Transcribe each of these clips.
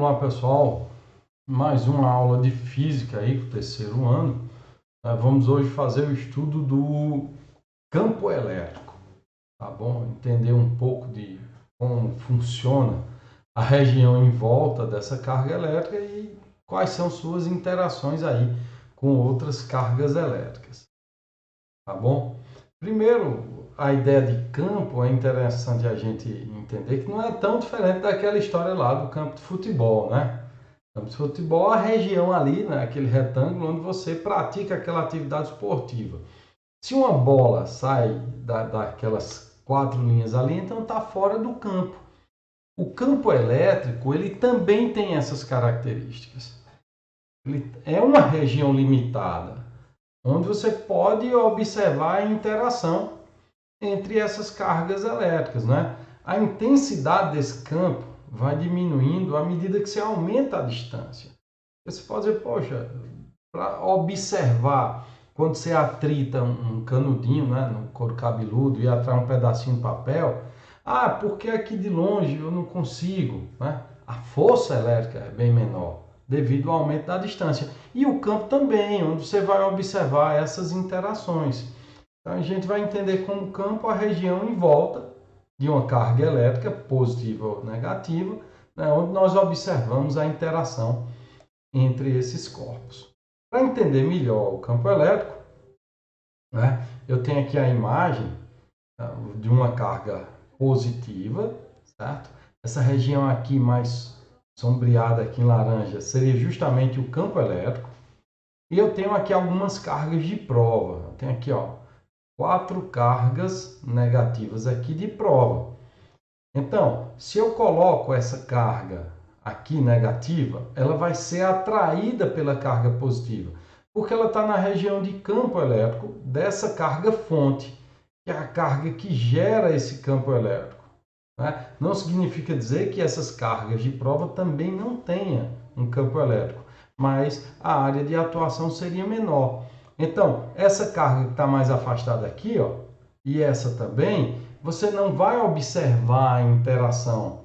Vamos lá, pessoal, mais uma aula de física aí, do terceiro ano. Vamos hoje fazer o estudo do campo elétrico, tá bom? Entender um pouco de como funciona a região em volta dessa carga elétrica e quais são suas interações aí com outras cargas elétricas, tá bom? Primeiro, a ideia de campo é interessante a gente entender que não é tão diferente daquela história lá do campo de futebol, né? O campo de futebol é a região ali, né, aquele retângulo onde você pratica aquela atividade esportiva. Se uma bola sai daquelas quatro linhas ali, então está fora do campo. O campo elétrico, ele também tem essas características. Ele é uma região limitada, onde você pode observar a interação entre essas cargas elétricas, né? A intensidade desse campo vai diminuindo à medida que você aumenta a distância. Você pode dizer, poxa, para observar quando você atrita um canudinho, né, no couro cabeludo e atrai um pedacinho de papel, porque aqui de longe eu não consigo, né? A força elétrica é bem menor devido ao aumento da distância. E o campo também, onde você vai observar essas interações. Então a gente vai entender como campo a região em volta de uma carga elétrica, positiva ou negativa, né, onde nós observamos a interação entre esses corpos. Para entender melhor o campo elétrico, né, eu tenho aqui a imagem de uma carga positiva, certo? Essa região aqui mais sombreada aqui em laranja seria justamente o campo elétrico. E eu tenho aqui algumas cargas de prova. Eu tenho aqui, ó, 4 cargas negativas aqui de prova. Então, se eu coloco essa carga aqui negativa, ela vai ser atraída pela carga positiva, porque ela está na região de campo elétrico dessa carga fonte, que é a carga que gera esse campo elétrico, né? Não significa dizer que essas cargas de prova também não tenham um campo elétrico, mas a área de atuação seria menor. Então, essa carga que está mais afastada aqui, ó, e essa também, você não vai observar a interação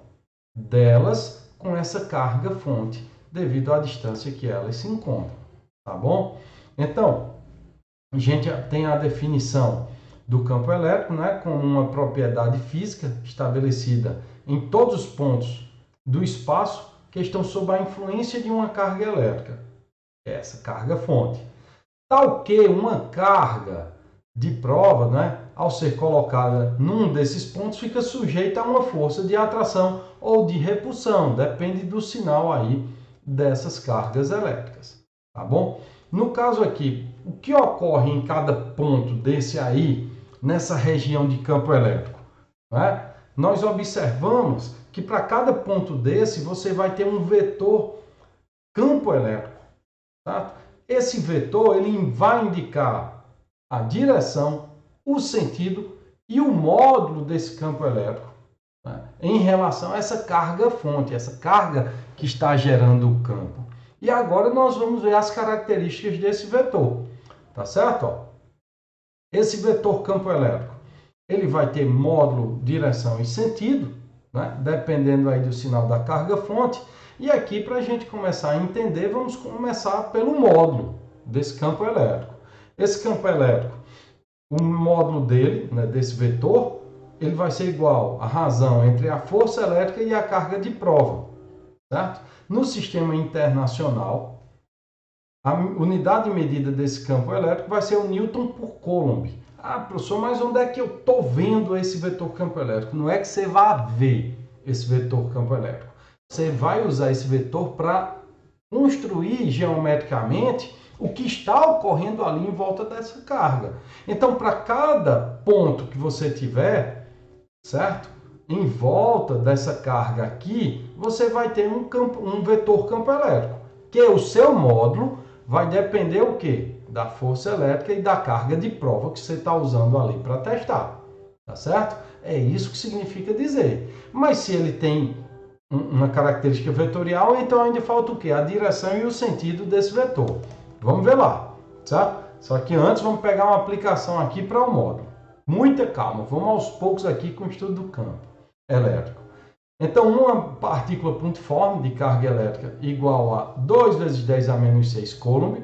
delas com essa carga fonte, devido à distância que elas se encontram, tá bom? Então, a gente tem a definição do campo elétrico, né, como uma propriedade física estabelecida em todos os pontos do espaço que estão sob a influência de uma carga elétrica, essa carga fonte. Tal que uma carga de prova, né, ao ser colocada num desses pontos, fica sujeita a uma força de atração ou de repulsão, depende do sinal aí dessas cargas elétricas, tá bom? No caso aqui, o que ocorre em cada ponto desse aí, nessa região de campo elétrico, né? Nós observamos que para cada ponto desse, você vai ter um vetor campo elétrico, tá? Esse vetor ele vai indicar a direção, o sentido e o módulo desse campo elétrico, né, em relação a essa carga fonte, essa carga que está gerando o campo. E agora nós vamos ver as características desse vetor, tá certo? Ó, esse vetor campo elétrico, ele vai ter módulo, direção e sentido, né, dependendo aí do sinal da carga fonte. E aqui, para a gente começar a entender, vamos começar pelo módulo desse campo elétrico. Esse campo elétrico, o módulo dele, né, desse vetor, ele vai ser igual à razão entre a força elétrica e a carga de prova, certo? No sistema internacional, a unidade de medida desse campo elétrico vai ser o Newton por Coulomb. Professor, mas onde é que eu estou vendo esse vetor campo elétrico? Não é que você vá ver esse vetor campo elétrico. Você vai usar esse vetor para construir geometricamente o que está ocorrendo ali em volta dessa carga. Então, para cada ponto que você tiver, certo? Em volta dessa carga aqui, você vai ter um vetor campo elétrico, que o seu módulo vai depender o quê? Da força elétrica e da carga de prova que você está usando ali para testar, tá certo? É isso que significa dizer. Mas se ele tem uma característica vetorial, então ainda falta o quê? A direção e o sentido desse vetor. Vamos ver lá, certo? Só que antes vamos pegar uma aplicação aqui para o módulo. Muita calma, vamos aos poucos aqui com o estudo do campo elétrico. Então, uma partícula pontiforme de carga elétrica igual a 2 vezes 10 a menos 6 coulomb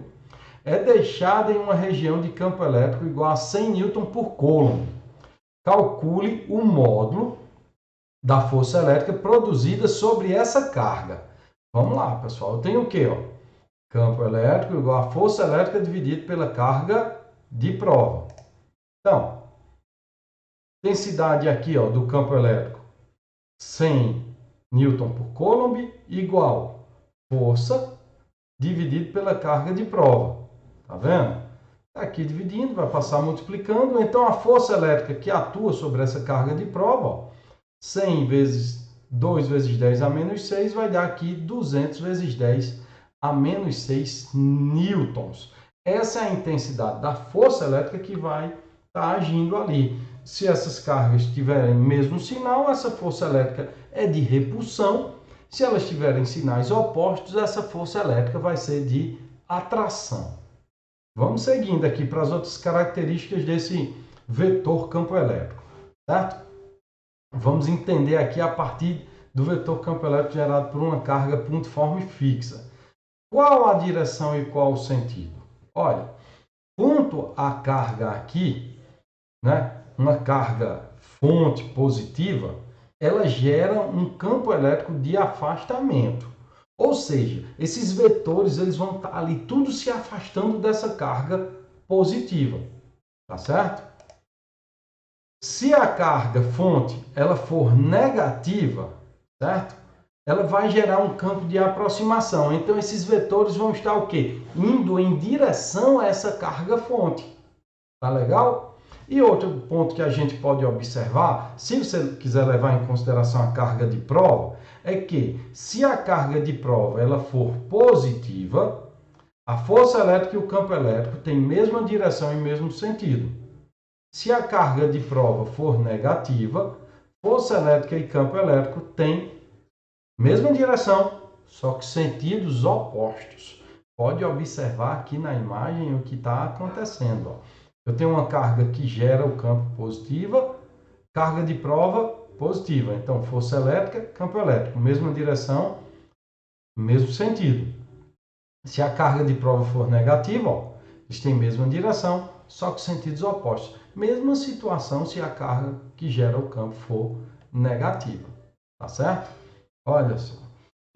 é deixada em uma região de campo elétrico igual a 100 newton por coulomb. Calcule o módulo da força elétrica produzida sobre essa carga. Vamos lá, pessoal. Eu tenho o quê? Campo elétrico igual a força elétrica dividido pela carga de prova. Então, densidade aqui do campo elétrico, 100 newton por coulomb, igual força dividido pela carga de prova. Tá vendo? Aqui dividindo, vai passar multiplicando. Então, a força elétrica que atua sobre essa carga de prova, 100 vezes 2 vezes 10 a menos 6, vai dar aqui 200 vezes 10 a menos 6 newtons. Essa é a intensidade da força elétrica que vai estar agindo ali. Se essas cargas tiverem mesmo sinal, essa força elétrica é de repulsão. Se elas tiverem sinais opostos, essa força elétrica vai ser de atração. Vamos seguindo aqui para as outras características desse vetor campo elétrico, certo? Vamos entender aqui a partir do vetor campo elétrico gerado por uma carga pontiforme fixa. Qual a direção e qual o sentido? Olha, quanto à carga aqui, uma carga fonte positiva, ela gera um campo elétrico de afastamento. Ou seja, esses vetores eles vão estar ali tudo se afastando dessa carga positiva, tá certo? Se a carga fonte ela for negativa, certo? Ela vai gerar um campo de aproximação. Então esses vetores vão estar o quê? Indo em direção a essa carga fonte. Tá legal? E outro ponto que a gente pode observar, se você quiser levar em consideração a carga de prova, é que se a carga de prova ela for positiva, a força elétrica e o campo elétrico têm mesma direção e mesmo sentido. Se a carga de prova for negativa, força elétrica e campo elétrico têm mesma direção, só que sentidos opostos. Pode observar aqui na imagem o que está acontecendo. Eu tenho uma carga que gera o campo positiva, carga de prova positiva. Então, força elétrica, campo elétrico, mesma direção, mesmo sentido. Se a carga de prova for negativa, eles têm mesma direção, só que sentidos opostos. Mesma situação se a carga que gera o campo for negativa. Tá certo? Olha só.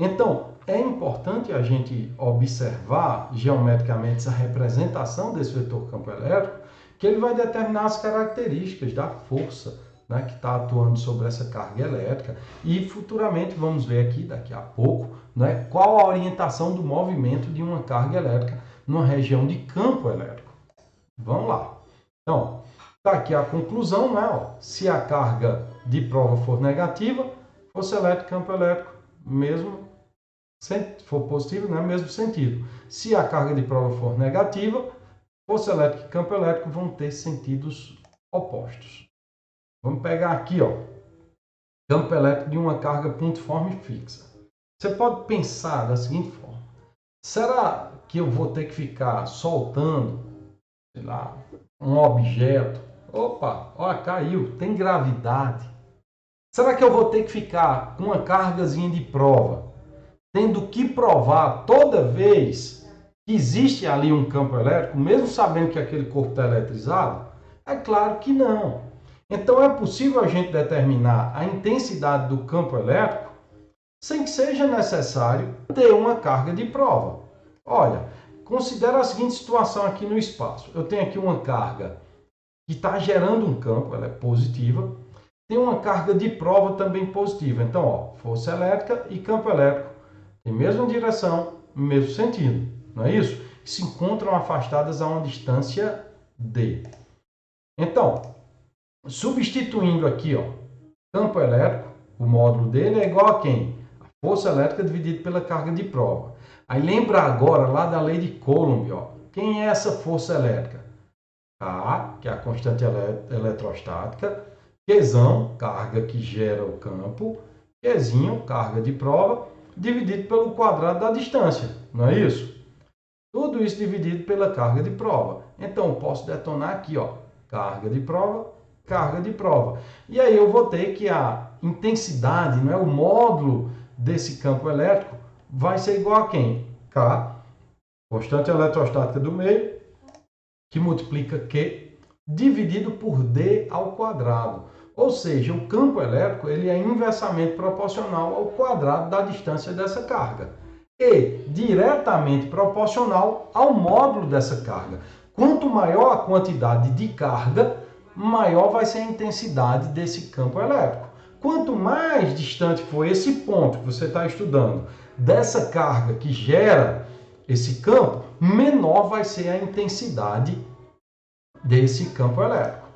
Então, é importante a gente observar geometricamente essa representação desse vetor campo elétrico, que ele vai determinar as características da força que está atuando sobre essa carga elétrica. E futuramente vamos ver aqui, daqui a pouco, qual a orientação do movimento de uma carga elétrica numa região de campo elétrico. Vamos lá. Então, está aqui a conclusão, se a carga de prova for negativa, força elétrica, campo elétrico, mesmo, se for positivo, mesmo sentido. Se a carga de prova for negativa, força elétrica e campo elétrico vão ter sentidos opostos. Vamos pegar aqui, campo elétrico de uma carga pontiforme fixa. Você pode pensar da seguinte forma: será que eu vou ter que ficar soltando, sei lá, um objeto? Opa, caiu, tem gravidade. Será que eu vou ter que ficar com uma cargazinha de prova, tendo que provar toda vez que existe ali um campo elétrico, mesmo sabendo que aquele corpo está eletrizado? É claro que não. Então é possível a gente determinar a intensidade do campo elétrico sem que seja necessário ter uma carga de prova. Olha, considera a seguinte situação aqui no espaço. Eu tenho aqui uma carga que está gerando um campo, ela é positiva. Tem uma carga de prova também positiva. Então, força elétrica e campo elétrico têm mesma direção, mesmo sentido. Não é isso? Se encontram afastadas a uma distância d. Então, substituindo aqui, campo elétrico, o módulo dele é igual a quem? A força elétrica dividida pela carga de prova. Aí lembra agora lá da lei de Coulomb, quem é essa força elétrica? K, que é a constante eletrostática, Qzão, carga que gera o campo, Qzinho, carga de prova, dividido pelo quadrado da distância, não é isso? Tudo isso dividido pela carga de prova. Então, eu posso detonar aqui, carga de prova carga de prova. E aí eu vou ter que a intensidade, não é, o módulo desse campo elétrico vai ser igual a quem? K, constante eletrostática do meio, que multiplica Q, dividido por D ao quadrado. Ou seja, o campo elétrico ele é inversamente proporcional ao quadrado da distância dessa carga e diretamente proporcional ao módulo dessa carga. Quanto maior a quantidade de carga, maior vai ser a intensidade desse campo elétrico. Quanto mais distante for esse ponto que você está estudando dessa carga que gera esse campo, menor vai ser a intensidade desse campo elétrico.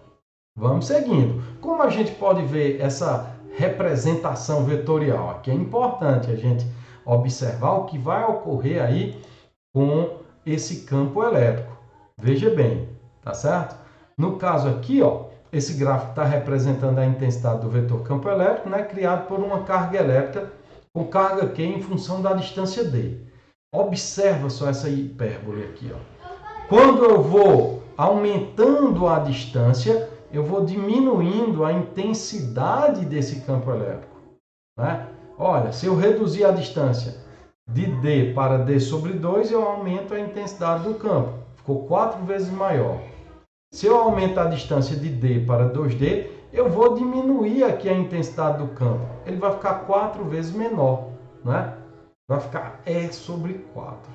Vamos seguindo. Como a gente pode ver essa representação vetorial? Aqui é importante a gente observar o que vai ocorrer aí com esse campo elétrico. Veja bem, tá certo? No caso aqui, ó, esse gráfico está representando a intensidade do vetor campo elétrico, né, criado por uma carga elétrica com carga Q em função da distância D. Observa só essa hipérbole aqui, ó. Quando eu vou aumentando a distância, eu vou diminuindo a intensidade desse campo elétrico, né? Olha, se eu reduzir a distância de D para D sobre 2, eu aumento a intensidade do campo. Ficou 4 vezes maior. Se eu aumentar a distância de D para 2D, eu vou diminuir aqui a intensidade do campo. Ele vai ficar 4 vezes menor, né? Vai ficar E sobre 4.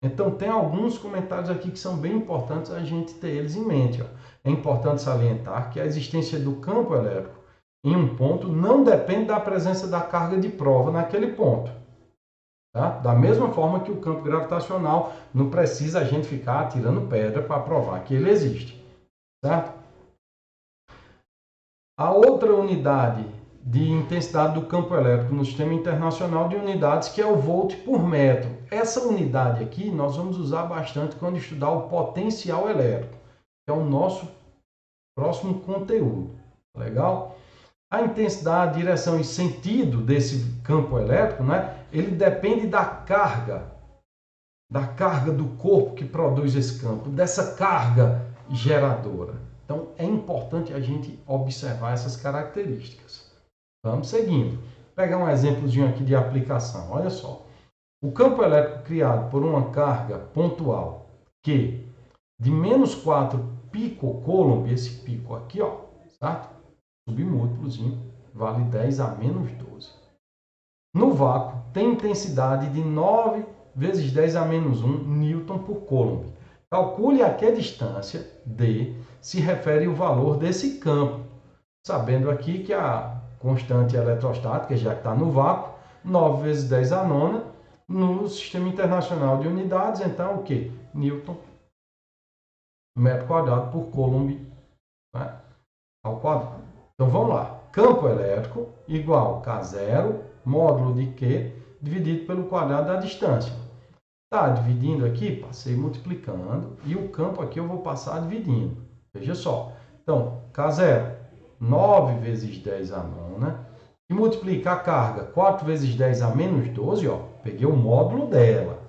Então, tem alguns comentários aqui que são bem importantes a gente ter eles em mente. Ó. É importante salientar que a existência do campo elétrico em um ponto não depende da presença da carga de prova naquele ponto. Tá? Da mesma forma que o campo gravitacional não precisa a gente ficar atirando pedra para provar que ele existe. Certo? A outra unidade de intensidade do campo elétrico no sistema internacional de unidades, que é o volt por metro. Essa unidade aqui nós vamos usar bastante quando estudar o potencial elétrico, que é o nosso próximo conteúdo. Legal? A intensidade, direção e sentido desse campo elétrico, né, ele depende da carga do corpo que produz esse campo, dessa carga geradora. Então, é importante a gente observar essas características. Vamos seguindo. Vou pegar um exemplozinho aqui de aplicação. Olha só. O campo elétrico criado por uma carga pontual Q de menos 4 picocoulomb, esse pico aqui, ó, certo? Submúltiplozinho, vale 10 a menos 12. No vácuo, tem intensidade de 9 vezes 10 a menos 1 newton por coulomb. Calcule a que distância, D, se refere o valor desse campo, sabendo aqui que a constante eletrostática, já que está no vácuo, 9 vezes 10 a nona, no Sistema Internacional de Unidades, então o que? Newton, metro quadrado por coulomb, né, ao quadrado. Então vamos lá. Campo elétrico igual K0, módulo de Q, dividido pelo quadrado da distância. Tá dividindo aqui, passei multiplicando, e o campo aqui eu vou passar dividindo. Veja só. Então, K0, 9 vezes 10 a nona, e multiplica a carga 4 vezes 10 a menos 12, ó, peguei o módulo dela,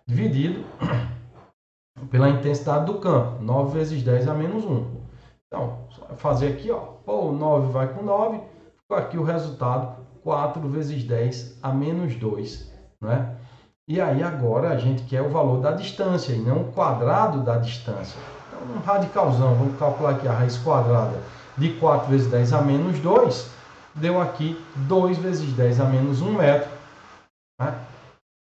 dividido pela intensidade do campo, 9 vezes 10 a menos 1. Então, só fazer aqui, ó, pô, 9 vai com 9, ficou aqui o resultado, 4 vezes 10 a menos 2, né? E aí agora a gente quer o valor da distância e não o quadrado da distância. Então, um radicalzão, vamos calcular aqui a raiz quadrada de 4 vezes 10 a menos 2, deu aqui 2 vezes 10 a menos 1 metro, né?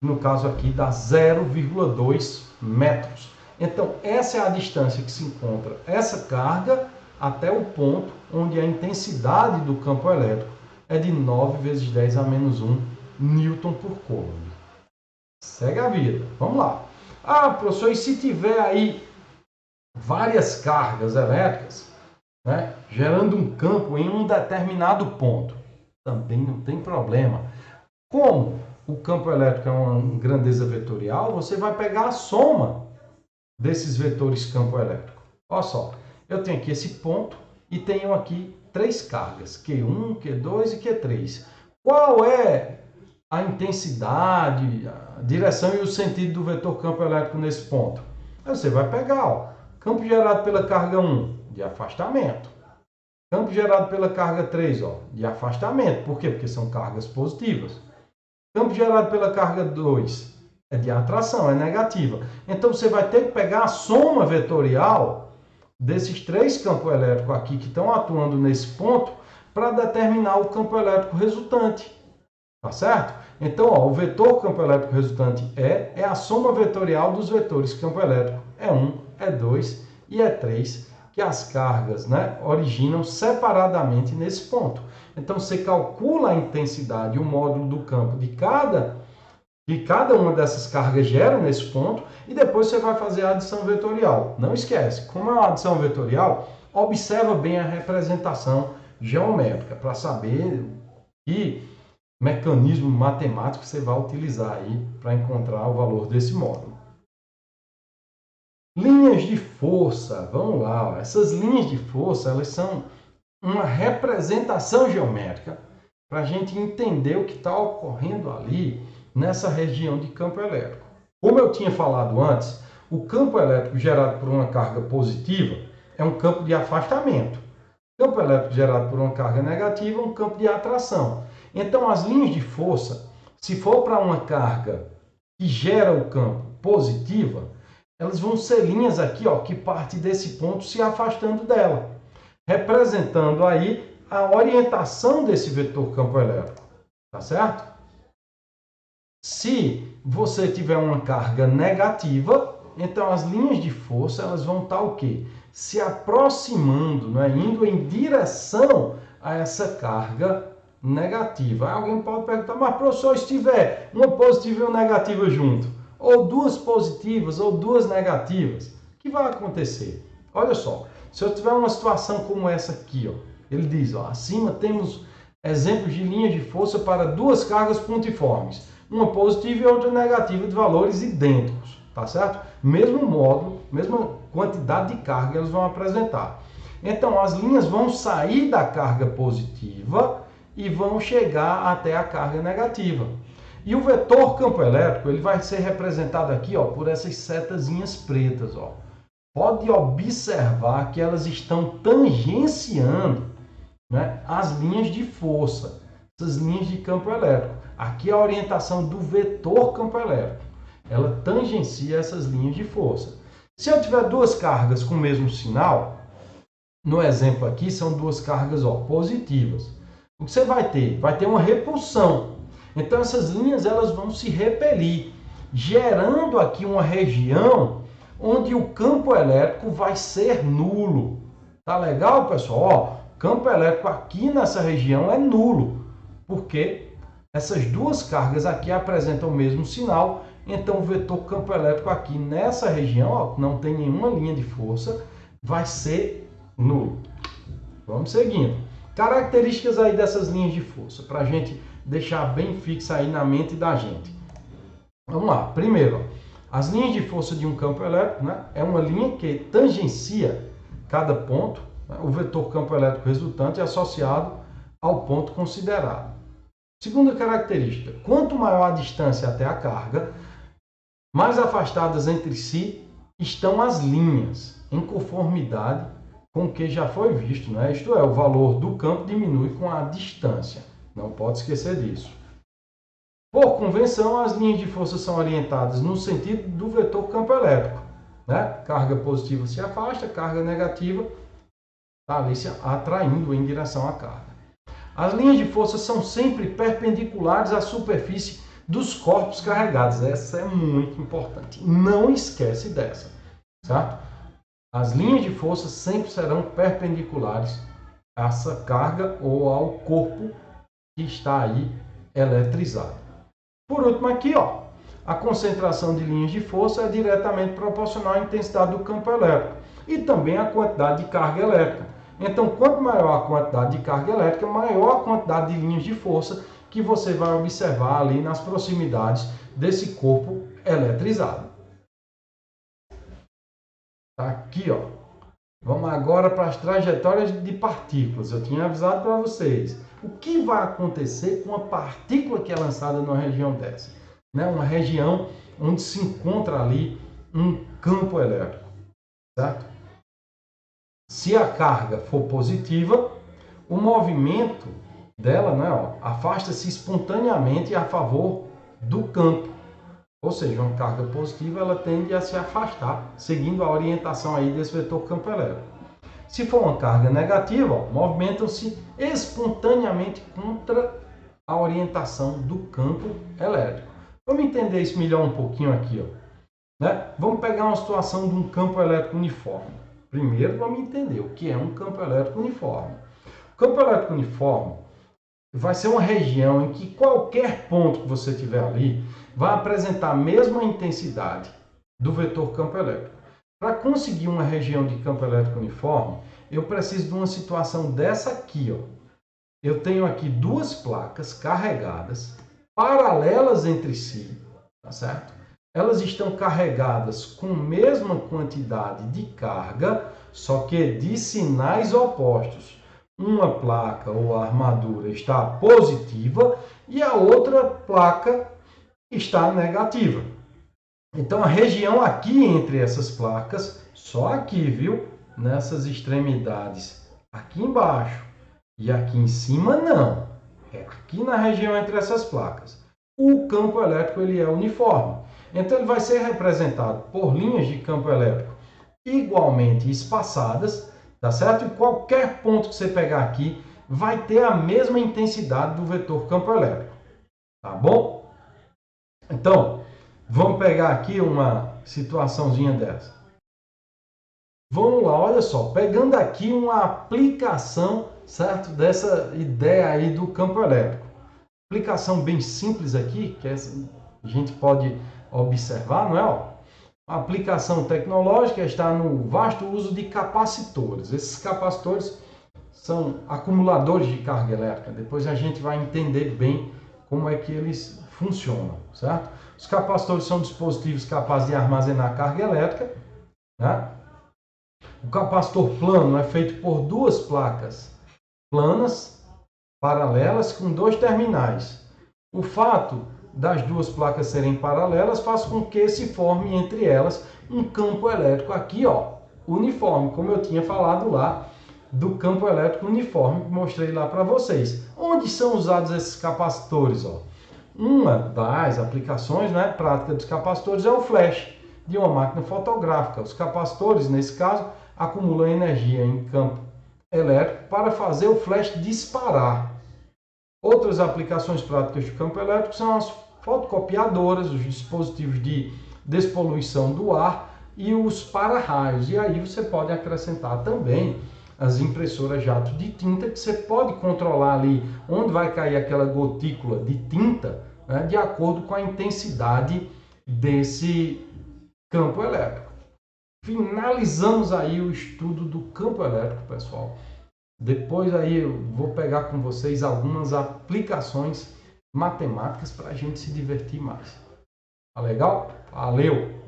No caso aqui dá 0,2 metros. Então, essa é a distância que se encontra essa carga até o ponto onde a intensidade do campo elétrico é de 9 vezes 10 a menos 1 newton por coulomb. Segue a vida. Vamos lá. Ah, professor, e se tiver aí várias cargas elétricas, né, gerando um campo em um determinado ponto? Também não tem problema. Como o campo elétrico é uma grandeza vetorial, você vai pegar a soma desses vetores campo elétrico. Olha só, eu tenho aqui esse ponto e tenho aqui 3 cargas, Q1, Q2 e Q3. Qual é a intensidade, a direção e o sentido do vetor campo elétrico nesse ponto? Aí você vai pegar, ó, campo gerado pela carga 1, de afastamento. Campo gerado pela carga 3, ó, de afastamento. Por quê? Porque são cargas positivas. Campo gerado pela carga 2 é de atração, é negativa. Então você vai ter que pegar a soma vetorial desses três campos elétricos aqui que estão atuando nesse ponto para determinar o campo elétrico resultante. Tá certo? Então, ó, o vetor campo elétrico resultante é a soma vetorial dos vetores campo elétrico E1, E2 e E3, que as cargas, né, originam separadamente nesse ponto. Então, você calcula a intensidade, o módulo do campo que cada uma dessas cargas gera nesse ponto, e depois você vai fazer a adição vetorial. Não esquece, como é uma adição vetorial, observa bem a representação geométrica para saber que mecanismo matemático você vai utilizar aí para encontrar o valor desse módulo. Linhas de força, vamos lá. Ó. Essas linhas de força, elas são uma representação geométrica para a gente entender o que está ocorrendo ali nessa região de campo elétrico. Como eu tinha falado antes, o campo elétrico gerado por uma carga positiva é um campo de afastamento. O campo elétrico gerado por uma carga negativa é um campo de atração. Então, as linhas de força, se for para uma carga que gera o campo positiva, elas vão ser linhas aqui, ó, que parte desse ponto se afastando dela, representando aí a orientação desse vetor campo elétrico, tá certo? Se você tiver uma carga negativa, então as linhas de força elas vão estar o quê? Se aproximando, né? Indo em direção a essa carga negativa. Alguém pode perguntar, mas professor, se tiver uma positiva e uma negativa junto, ou duas positivas ou duas negativas, o que vai acontecer? Olha só, se eu tiver uma situação como essa aqui, ó, ele diz, ó, acima temos exemplos de linhas de força para duas cargas pontiformes, uma positiva e outra negativa de valores idênticos, tá certo? Mesmo módulo, mesma quantidade de carga eles vão apresentar. Então, as linhas vão sair da carga positiva e vão chegar até a carga negativa. E o vetor campo elétrico ele vai ser representado aqui, ó, por essas setazinhas pretas. Ó. Pode observar que elas estão tangenciando, né, as linhas de força, essas linhas de campo elétrico. Aqui é a orientação do vetor campo elétrico. Ela tangencia essas linhas de força. Se eu tiver duas cargas com o mesmo sinal, no exemplo aqui são duas cargas, ó, positivas. O que você vai ter? Vai ter uma repulsão. Então essas linhas elas vão se repelir, gerando aqui uma região onde o campo elétrico vai ser nulo. Tá legal, pessoal? Ó, campo elétrico aqui nessa região é nulo, porque essas duas cargas aqui apresentam o mesmo sinal, então o vetor campo elétrico aqui nessa região, ó, não tem nenhuma linha de força, vai ser nulo. Vamos seguindo. Características aí dessas linhas de força, para a gente deixar bem fixa aí na mente da gente. Vamos lá. Primeiro, ó, as linhas de força de um campo elétrico, né, é uma linha que tangencia cada ponto, né, o vetor campo elétrico resultante é associado ao ponto considerado. Segunda característica, quanto maior a distância até a carga, mais afastadas entre si estão as linhas, em conformidade com o que já foi visto, né? Isto é, o valor do campo diminui com a distância. Não pode esquecer disso. Por convenção, as linhas de força são orientadas no sentido do vetor campo elétrico. Né? Carga positiva se afasta, carga negativa está ali se atraindo em direção à carga. As linhas de força são sempre perpendiculares à superfície dos corpos carregados. Essa é muito importante. Não esquece dessa, certo? As linhas de força sempre serão perpendiculares a essa carga ou ao corpo que está aí eletrizado. Por último aqui, ó, a concentração de linhas de força é diretamente proporcional à intensidade do campo elétrico e também à quantidade de carga elétrica. Então, quanto maior a quantidade de carga elétrica, maior a quantidade de linhas de força que você vai observar ali nas proximidades desse corpo eletrizado. Tá aqui, ó. Vamos agora para as trajetórias de partículas. Eu tinha avisado para vocês. O que vai acontecer com a partícula que é lançada numa região dessa? Né? Uma região onde se encontra ali um campo elétrico, certo? Se a carga for positiva, o movimento dela, né, ó, afasta-se espontaneamente a favor do campo. Ou seja, uma carga positiva ela tende a se afastar, seguindo a orientação aí desse vetor campo elétrico. Se for uma carga negativa, movimentam-se espontaneamente contra a orientação do campo elétrico. Vamos entender isso melhor um pouquinho aqui, ó, né? Vamos pegar uma situação de um campo elétrico uniforme. Primeiro, vamos entender o que é um campo elétrico uniforme. O campo elétrico uniforme vai ser uma região em que qualquer ponto que você tiver ali vai apresentar a mesma intensidade do vetor campo elétrico. Para conseguir uma região de campo elétrico uniforme, eu preciso de uma situação dessa aqui, ó. Eu tenho aqui duas placas carregadas, paralelas entre si, tá certo? Elas estão carregadas com a mesma quantidade de carga, só que de sinais opostos. Uma placa ou armadura está positiva e a outra placa está negativa. Então a região aqui entre essas placas, só aqui, viu? Nessas extremidades, aqui embaixo e aqui em cima não. É aqui na região entre essas placas. O campo elétrico ele é uniforme. Então ele vai ser representado por linhas de campo elétrico igualmente espaçadas, tá certo? E qualquer ponto que você pegar aqui vai ter a mesma intensidade do vetor campo elétrico, tá bom? Então, vamos pegar aqui uma situaçãozinha dessa. Vamos lá, olha só, pegando aqui uma aplicação, certo? Dessa ideia aí do campo elétrico. Aplicação bem simples aqui, que a gente pode observar, não é? Ó, a aplicação tecnológica está no vasto uso de capacitores. Esses capacitores são acumuladores de carga elétrica. Depois a gente vai entender bem como é que eles funcionam, certo? Os capacitores são dispositivos capazes de armazenar carga elétrica, né? O capacitor plano é feito por duas placas planas, paralelas, com dois terminais. O fato das duas placas serem paralelas faz com que se forme entre elas um campo elétrico aqui, ó, uniforme, como eu tinha falado lá do campo elétrico uniforme que mostrei lá para vocês. Onde são usados esses capacitores, ó? Uma das aplicações, né, prática dos capacitores é o flash de uma máquina fotográfica. Os capacitores, nesse caso, acumulam energia em campo elétrico para fazer o flash disparar. Outras aplicações práticas de campo elétrico são as fotocopiadoras, os dispositivos de despoluição do ar e os para-raios. E aí você pode acrescentar também as impressoras jato de tinta, que você pode controlar ali onde vai cair aquela gotícula de tinta, né, de acordo com a intensidade desse campo elétrico. Finalizamos aí o estudo do campo elétrico, pessoal. Depois aí eu vou pegar com vocês algumas aplicações matemáticas para a gente se divertir mais. Tá legal? Valeu!